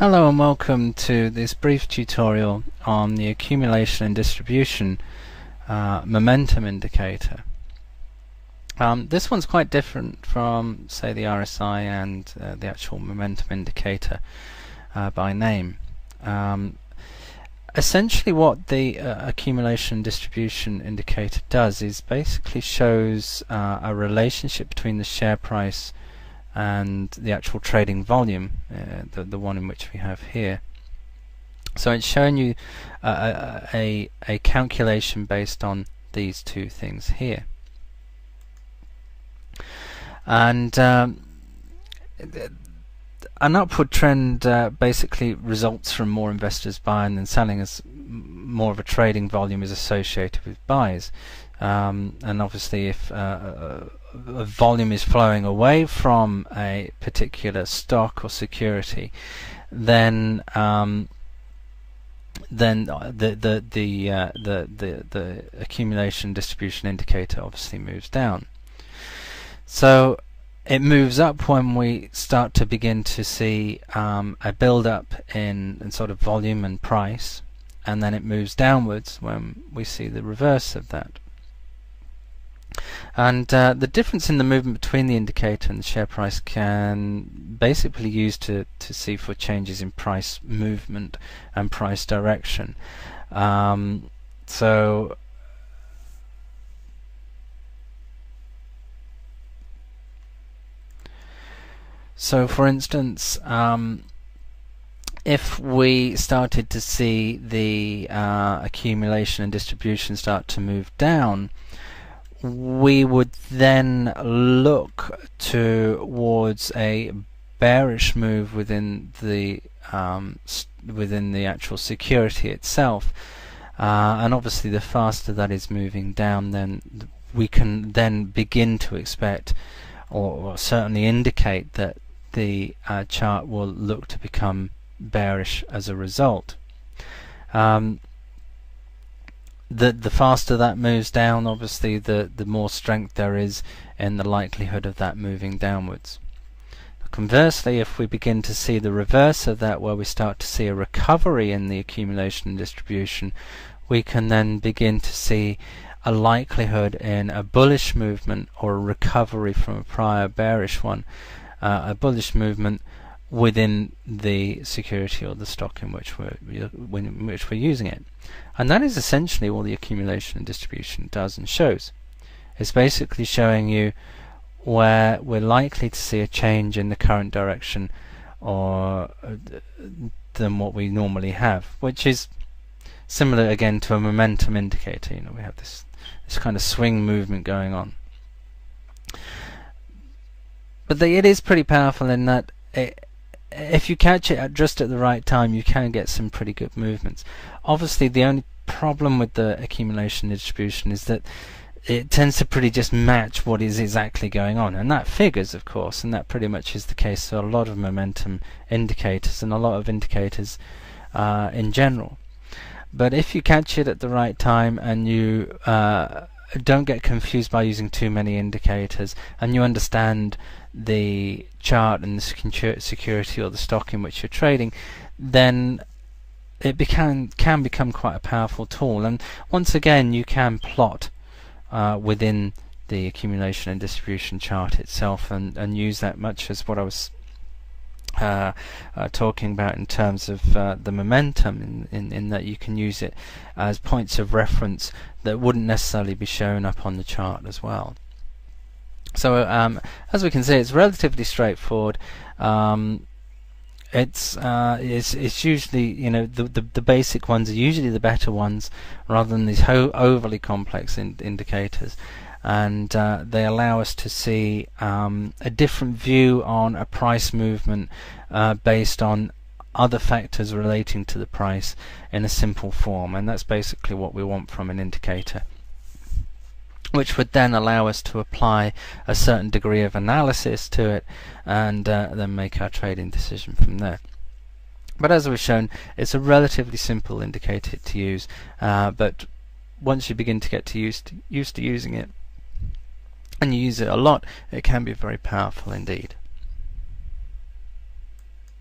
Hello and welcome to this brief tutorial on the accumulation and distribution momentum indicator. This one's quite different from, say, the RSI and the actual momentum indicator by name. Essentially what the accumulation and distribution indicator does is basically shows a relationship between the share price and the actual trading volume, the one in which we have here. So it's showing you a calculation based on these two things here. And an upward trend basically results from more investors buying than selling, as more of a trading volume is associated with buys. And obviously if a volume is flowing away from a particular stock or security, then the accumulation distribution indicator obviously moves down. So it moves up when we start to begin to see a build up in sort of volume and price, and then it moves downwards when we see the reverse of that. And the difference in the movement between the indicator and the share price can basically be used to see for changes in price movement and price direction. So for instance, if we started to see the accumulation and distribution start to move down, we would then look towards a bearish move within the actual security itself, and obviously the faster that is moving down, then we can then begin to expect, or certainly indicate, that the chart will look to become bearish as a result. The faster that moves down, obviously the more strength there is in the likelihood of that moving downwards. Conversely, if we begin to see the reverse of that, where we start to see a recovery in the accumulation and distribution, we can then begin to see a likelihood in a bullish movement or a recovery from a prior bearish one, a bullish movement within the security or the stock in which we're using it. And that is essentially all the accumulation and distribution does and shows. It's basically showing you where we're likely to see a change in the current direction or than what we normally have, which is similar again to a momentum indicator. You know, we have this kind of swing movement going on. But it is pretty powerful in that if you catch it just at the right time, you can get some pretty good movements. Obviously, the only problem with the accumulation distribution is that it tends to pretty just match what is exactly going on, and that figures, of course, and that pretty much is the case for a lot of momentum indicators and a lot of indicators in general. But if you catch it at the right time and you don't get confused by using too many indicators, and you understand the chart and the security or the stock in which you're trading, then it can become quite a powerful tool. And once again, you can plot within the accumulation and distribution chart itself and use that, much as what I was talking about in terms of the momentum, in that you can use it as points of reference that wouldn't necessarily be shown up on the chart as well. So as we can see, it's relatively straightforward. It's usually, you know, the basic ones are usually the better ones, rather than these overly complex indicators, and they allow us to see a different view on a price movement based on other factors relating to the price in a simple form, and that's basically what we want from an indicator, which would then allow us to apply a certain degree of analysis to it and then make our trading decision from there. But as we've shown, it's a relatively simple indicator to use, but once you begin to get used to using it, and you use it a lot, it can be very powerful indeed.